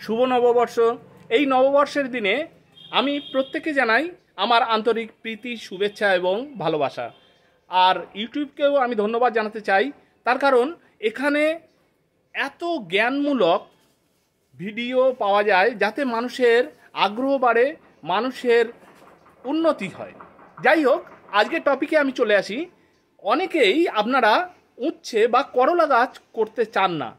শুভ নববর্ষ। এই নববর্ষের দিনে আমি প্রত্যেককে জানাই আমার আন্তরিক প্রীতি, শুভেচ্ছা এবং ভালোবাসা। আর ইউটিউবকেও আমি ধন্যবাদ জানাতে চাই, তার কারণ এখানে এত জ্ঞানমূলক ভিডিও পাওয়া যায় যাতে মানুষের আগ্রহ বাড়ে, মানুষের উন্নতি হয়। যাই হোক, আজকের টপিকে আমি চলে আসি। অনেকেই আপনারা উচ্ছে বা করলা গাছ করতে চান না।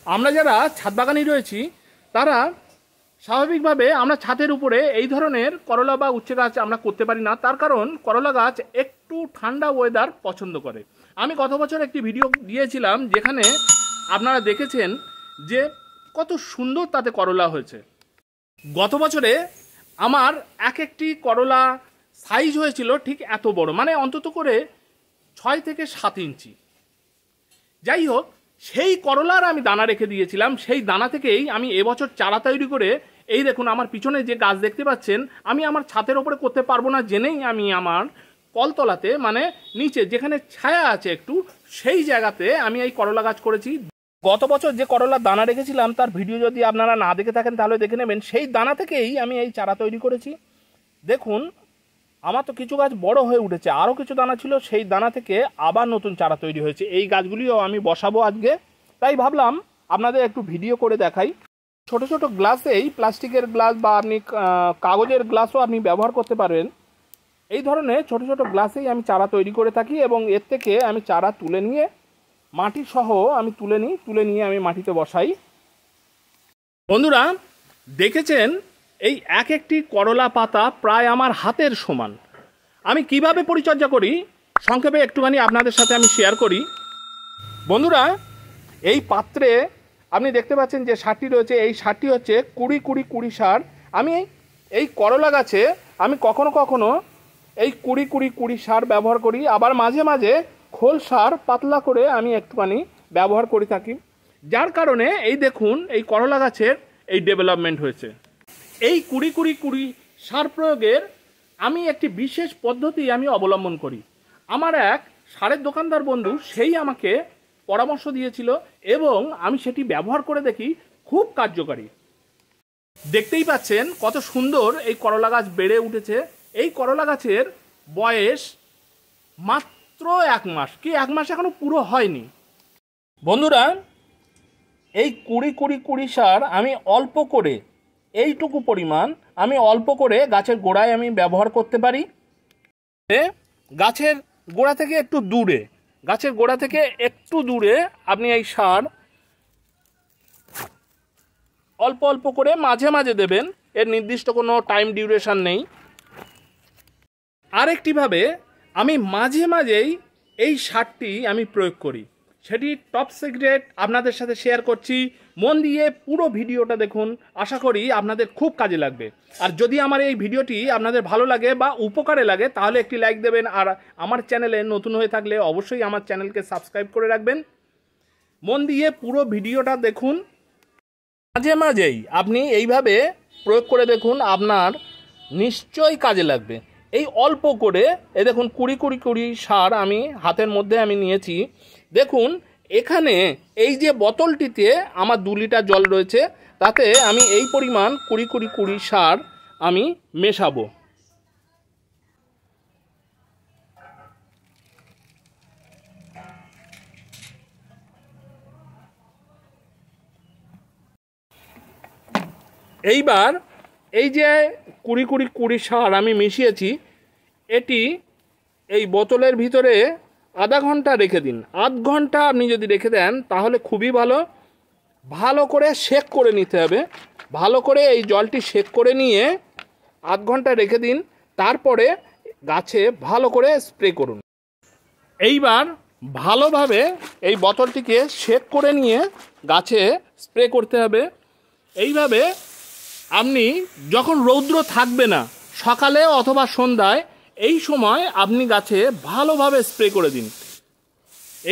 আমরা যারা ছাদ বাগানি রয়েছি তারা স্বাভাবিকভাবে আমরা ছাদের উপরে এই ধরনের করলা বা উচ্ছে গাছ আমরা করতে পারি না, তার কারণ করলা গাছ একটু ঠান্ডা ওয়েদার পছন্দ করে। আমি গত বছর একটি ভিডিও দিয়েছিলাম যেখানে আপনারা দেখেছেন যে কত সুন্দর তাতে করলা হয়েছে। গত বছরে আমার একটি করলা সাইজ হয়েছিল ঠিক এত বড়, মানে অন্তত করে 6 থেকে 7 ইঞ্চি। যাই হোক, সেই করলার আমি দানা রেখে দিয়েছিলাম। সেই দানা থেকেই আমি এবছর চারা তৈরি করে, এই দেখুন আমার পিছনে যে গাছ দেখতে পাচ্ছেন, আমি আমার ছাদের ওপরে করতে পারবো না জেনেই আমি আমার কলতলাতে, মানে নিচে যেখানে ছায়া আছে একটু, সেই জায়গাতে আমি এই করলা গাছ করেছি। গত বছর যে করলার দানা রেখেছিলাম তার ভিডিও যদি আপনারা না দেখে থাকেন তাহলে দেখে নেবেন। সেই দানা থেকেই আমি এই চারা তৈরি করেছি। দেখুন আমার তো কিছু গাছ বড় হয়ে উঠেছে, আরও কিছু দানা ছিল, সেই দানা থেকে আবার নতুন চারা তৈরি হয়েছে। এই গাছগুলিও আমি বসাবো আজকে, তাই ভাবলাম আপনাদের একটু ভিডিও করে দেখাই। ছোট ছোট গ্লাসেই, প্লাস্টিকের গ্লাস বা আপনি কাগজের গ্লাসও আপনি ব্যবহার করতে পারবেন। এই ধরনের ছোট ছোট গ্লাসেই আমি চারা তৈরি করে থাকি এবং এর থেকে আমি চারা তুলে নিয়ে মাটি সহ আমি তুলে নিয়ে আমি মাটিতে বসাই। বন্ধুরা দেখেছেন এই একটি করলা পাতা প্রায় আমার হাতের সমান। আমি কিভাবে পরিচর্যা করি সংক্ষেপে একটুখানি আপনাদের সাথে আমি শেয়ার করি। বন্ধুরা, এই পাত্রে আপনি দেখতে পাচ্ছেন যে সারটি রয়েছে, এই সারটি হচ্ছে 20-20-20 সার। আমি এই করলা গাছে আমি কখনো কখনো এই 20-20-20 সার ব্যবহার করি, আবার মাঝে মাঝে খোল সার পাতলা করে আমি একটুখানি ব্যবহার করে থাকি। যার কারণে এই দেখুন এই করলা গাছের এই ডেভেলপমেন্ট হয়েছে। এই 20-20-20 সার প্রয়োগের আমি একটি বিশেষ পদ্ধতি আমি অবলম্বন করি। আমার এক সারের দোকানদার বন্ধু সেই আমাকে পরামর্শ দিয়েছিল এবং আমি সেটি ব্যবহার করে দেখি, খুব কার্যকারী। দেখতেই পাচ্ছেন কত সুন্দর এই করলা গাছ বেড়ে উঠেছে। এই করলা গাছের বয়স মাত্র 1 মাস, কি 1 মাস এখনো পুরো হয়নি। বন্ধুরা, এই 20-20-20 সার আমি অল্প করে, এইটুকু পরিমাণ আমি অল্প করে গাছের গোড়ায় আমি ব্যবহার করতে পারি। গাছের গোড়া থেকে একটু দূরে, আপনি এই সার অল্প অল্প করে মাঝে মাঝে দেবেন, এর নির্দিষ্ট কোনো টাইম ডিউরেশন নেই। আরেকটিভাবে আমি মাঝে মাঝেই এই সারটি আমি প্রয়োগ করি, সেটি টপ সিক্রেট আপনাদের সাথে শেয়ার করছি। মন দিয়ে পুরো ভিডিওটা দেখুন, আশা করি আপনাদের খুব কাজে লাগবে। আর যদি আমার এই ভিডিওটি আপনাদের ভালো লাগে বা উপকারে লাগে তাহলে একটি লাইক দেবেন। আর আমার চ্যানেলে নতুন হয়ে থাকলে অবশ্যই আমার চ্যানেলকে সাবস্ক্রাইব করে রাখবেন। মন দিয়ে পুরো ভিডিওটা দেখুন, মাঝে মাঝেই আপনি এইভাবে প্রয়োগ করে দেখুন, আপনার নিশ্চয়ই কাজে লাগবে। এই অল্প করে এই দেখুন 20-20-20 সার আমি হাতের মধ্যে আমি নিয়েছি। দেখুন এখানে এই যে বোতলটিতে আমার 2 লিটার জল রয়েছে, তাতে আমি এই পরিমাণ 20-20-20 সার আমি মেশাবো। এইবার এই যে 20-20-20 সার আমি মিশিয়েছি, এটি এই বোতলের ভিতরে আধা ঘন্টা রেখে দিন। আধ ঘন্টা আপনি যদি রেখে দেন তাহলে খুবই ভালো করে শেক করে নিতে হবে। ভালো করে এই জলটি শেক করে নিয়ে আধ ঘন্টা রেখে দিন, তারপরে গাছে ভালো করে স্প্রে করুন। এইবার ভালোভাবে এই বোতলটিকে শেক করে নিয়ে গাছে স্প্রে করতে হবে। এইভাবে আপনি যখন রৌদ্র থাকবে না, সকালে অথবা সন্ধ্যায়, এই সময় আপনি গাছে ভালোভাবে স্প্রে করে দিন।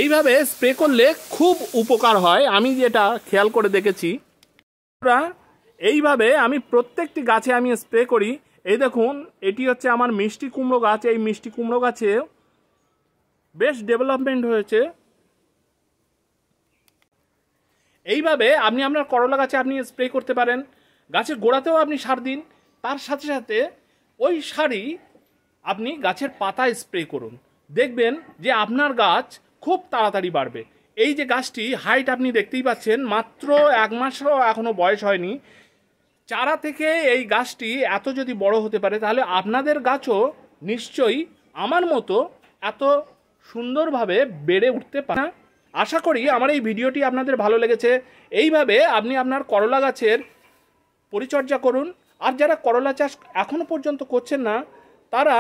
এইভাবে স্প্রে করলে খুব উপকার হয়, আমি যেটা খেয়াল করে দেখেছি। এইভাবে আমি প্রত্যেকটি গাছে আমি স্প্রে করি। এই দেখুন এটি হচ্ছে আমার মিষ্টি কুমড়ো গাছ। এই মিষ্টি কুমড়ো গাছে বেশ ডেভেলপমেন্ট হয়েছে। এইভাবে আপনি আপনার করলা গাছে আপনি স্প্রে করতে পারেন, গাছের গোড়াতেও আপনি সার দিন, তার সাথে সাথে ওই সারই আপনি গাছের পাতায় স্প্রে করুন। দেখবেন যে আপনার গাছ খুব তাড়াতাড়ি বাড়বে। এই যে গাছটি হাইট আপনি দেখতেই পাচ্ছেন, মাত্র 1 মাসও এখনও বয়স হয়নি। চারা থেকে এই গাছটি এত যদি বড় হতে পারে, তাহলে আপনাদের গাছও নিশ্চয়ই আমার মতো এত সুন্দরভাবে বেড়ে উঠতে পারে। আশা করি আমার এই ভিডিওটি আপনাদের ভালো লেগেছে। এইভাবে আপনি আপনার করলা গাছের পরিচর্যা করুন। আর যারা করলা চাষ এখনও পর্যন্ত করছেন না, তারা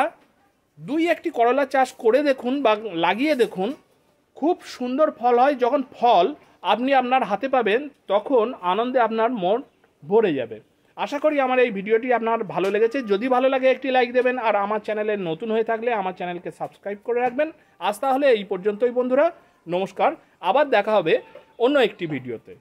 2-1টি করলা চাষ করে দেখুন বা লাগিয়ে দেখুন, খুব সুন্দর ফল হয়। যখন ফল আপনি আপনার হাতে পাবেন, তখন আনন্দে আপনার মন ভরে যাবে। আশা করি আমার এই ভিডিওটি আপনার ভালো লেগেছে। যদি ভালো লাগে একটি লাইক দেবেন, আর আমার চ্যানেলে নতুন হয়ে থাকলে আমার চ্যানেলকে সাবস্ক্রাইব করে রাখবেন। আজ তাহলে এই পর্যন্তই বন্ধুরা, নমস্কার। আবার দেখা হবে অন্য একটি ভিডিওতে।